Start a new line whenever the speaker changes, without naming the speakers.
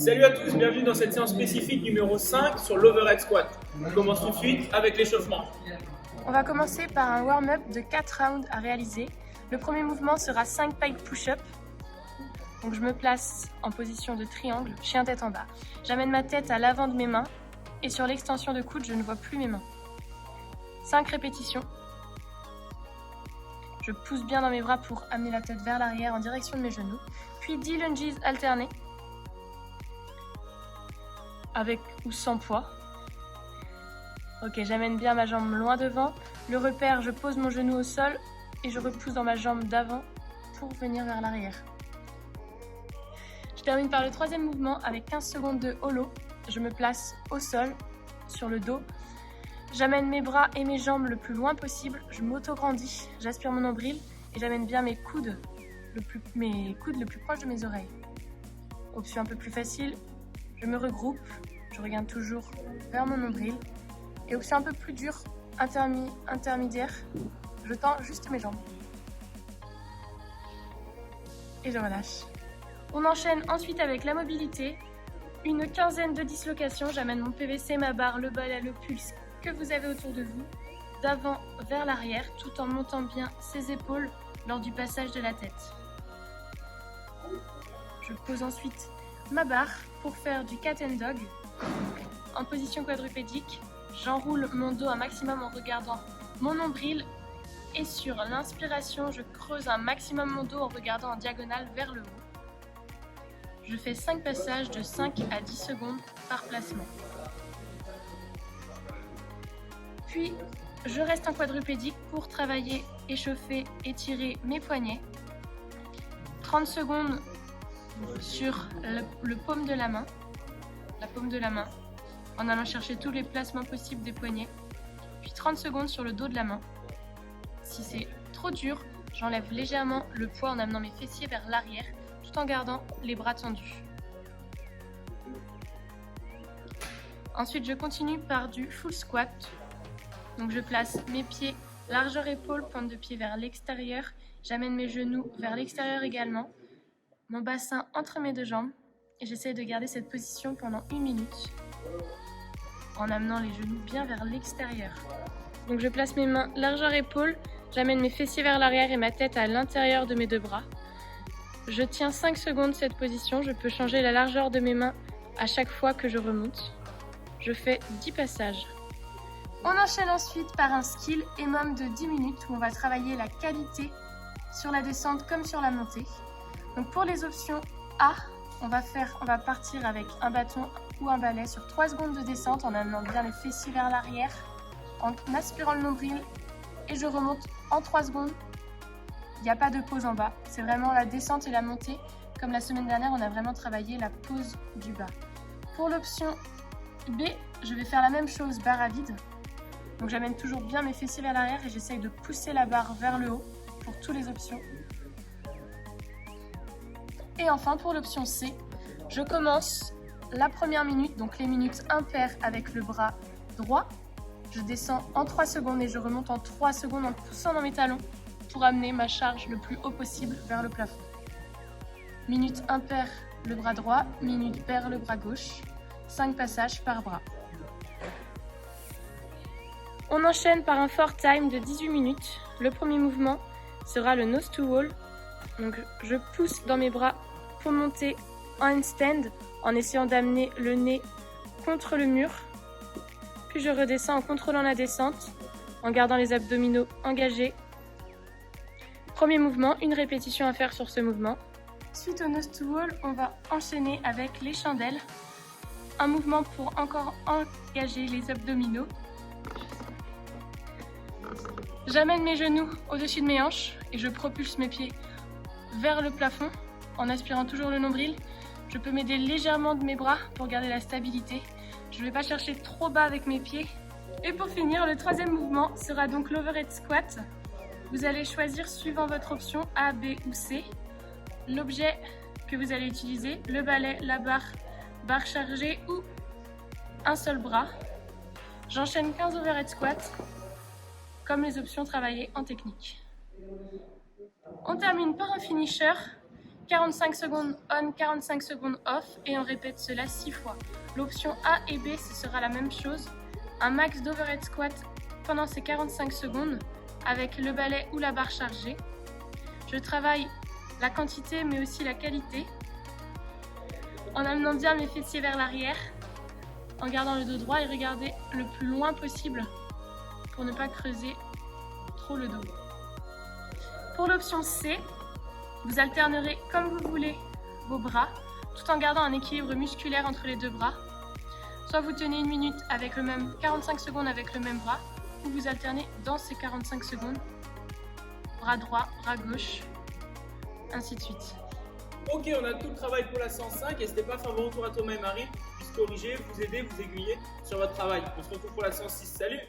Salut à tous, bienvenue dans cette séance spécifique numéro 5 sur l'overhead squat. On commence tout de suite avec l'échauffement.
On va commencer par un warm-up de 4 rounds à réaliser. Le premier mouvement sera 5 pike push-up. Donc je me place en position de triangle, chien tête en bas. J'amène ma tête à l'avant de mes mains et sur l'extension de coude, je ne vois plus mes mains. 5 répétitions. Je pousse bien dans mes bras pour amener la tête vers l'arrière en direction de mes genoux. Puis 10 lunges alternés, avec ou sans poids. Ok, j'amène bien ma jambe loin devant. Le repère, je pose mon genou au sol et je repousse dans ma jambe d'avant pour venir vers l'arrière. Je termine par le troisième mouvement avec 15 secondes de hollow. Je me place au sol, sur le dos. J'amène mes bras et mes jambes le plus loin possible. Je m'auto-grandis, j'aspire mon nombril et j'amène bien mes coudes le plus proche de mes oreilles. Option un peu plus facile, je me regroupe, je regarde toujours vers mon nombril. Et option un peu plus dure, intermédiaire, je tends juste mes jambes. Et je relâche. On enchaîne ensuite avec la mobilité. Une quinzaine de dislocations, j'amène mon PVC, ma barre, le balai, le pulse que vous avez autour de vous, d'avant vers l'arrière, tout en montant bien ses épaules lors du passage de la tête. Je pose ensuite ma barre pour faire du cat and dog. En position quadrupédique, j'enroule mon dos un maximum en regardant mon nombril et sur l'inspiration, je creuse un maximum mon dos en regardant en diagonale vers le haut. Je fais 5 passages de 5 à 10 secondes par placement. Puis, je reste en quadrupédique pour travailler, échauffer, étirer mes poignets. 30 secondes sur le paume de la main, en allant chercher tous les placements possibles des poignets. Puis 30 secondes sur le dos de la main. Si c'est trop dur, j'enlève légèrement le poids en amenant mes fessiers vers l'arrière, tout en gardant les bras tendus. Ensuite, je continue par du full squat. Donc je place mes pieds largeur épaule, pointe de pied vers l'extérieur. J'amène mes genoux vers l'extérieur également. Mon bassin entre mes deux jambes. Et j'essaie de garder cette position pendant 1 minute. En amenant les genoux bien vers l'extérieur. Donc je place mes mains largeur épaule. J'amène mes fessiers vers l'arrière et ma tête à l'intérieur de mes deux bras. Je tiens 5 secondes cette position. Je peux changer la largeur de mes mains à chaque fois que je remonte. Je fais 10 passages. On enchaîne ensuite par un skill EMOM de 10 minutes où on va travailler la qualité sur la descente comme sur la montée. Donc pour les options A, on va partir avec un bâton ou un balai sur 3 secondes de descente en amenant bien les fessiers vers l'arrière, en aspirant le nombril et je remonte en 3 secondes. Il n'y a pas de pause en bas, c'est vraiment la descente et la montée. Comme la semaine dernière, on a vraiment travaillé la pause du bas. Pour l'option B, je vais faire la même chose, barre à vide. Donc j'amène toujours bien mes fessiers vers l'arrière et j'essaye de pousser la barre vers le haut pour toutes les options. Et enfin pour l'option C, je commence la première minute, donc les minutes impaires avec le bras droit. Je descends en 3 secondes et je remonte en 3 secondes en poussant dans mes talons pour amener ma charge le plus haut possible vers le plafond. Minute impaire le bras droit, minute paire le bras gauche, 5 passages par bras. On enchaîne par un fort time de 18 minutes. Le premier mouvement sera le nose to wall. Donc je pousse dans mes bras pour monter en handstand en essayant d'amener le nez contre le mur. Puis je redescends en contrôlant la descente, en gardant les abdominaux engagés. Premier mouvement, une répétition à faire sur ce mouvement. Suite au nose to wall, on va enchaîner avec les chandelles. Un mouvement pour encore engager les abdominaux. J'amène mes genoux au-dessus de mes hanches et je propulse mes pieds vers le plafond en aspirant toujours le nombril. Je peux m'aider légèrement de mes bras pour garder la stabilité. Je ne vais pas chercher trop bas avec mes pieds. Et pour finir, le troisième mouvement sera donc l'overhead squat. Vous allez choisir suivant votre option A, B ou C l'objet que vous allez utiliser, le balai, la barre chargée ou un seul bras. J'enchaîne 15 overhead squats comme les options travaillées en technique. On termine par un finisher 45 secondes on, 45 secondes off et on répète cela 6 fois. L'option A et B, ce sera la même chose. Un max d'overhead squat pendant ces 45 secondes avec le balai ou la barre chargée. Je travaille la quantité mais aussi la qualité en amenant bien mes fessiers vers l'arrière, en gardant le dos droit et regarder le plus loin possible pour ne pas creuser trop le dos. Pour l'option C, vous alternerez comme vous voulez vos bras tout en gardant un équilibre musculaire entre les deux bras. Soit vous tenez 1 minute avec le même 45 secondes avec le même bras, ou vous alternez dans ces 45 secondes, bras droit, bras gauche, ainsi de suite.
Ok, on a tout le travail pour la 105. N'hésitez pas à faire vos retours à Thomas et Marie, puisse corriger, vous aider, vous aiguiller sur votre travail. On se retrouve pour la 106. Salut!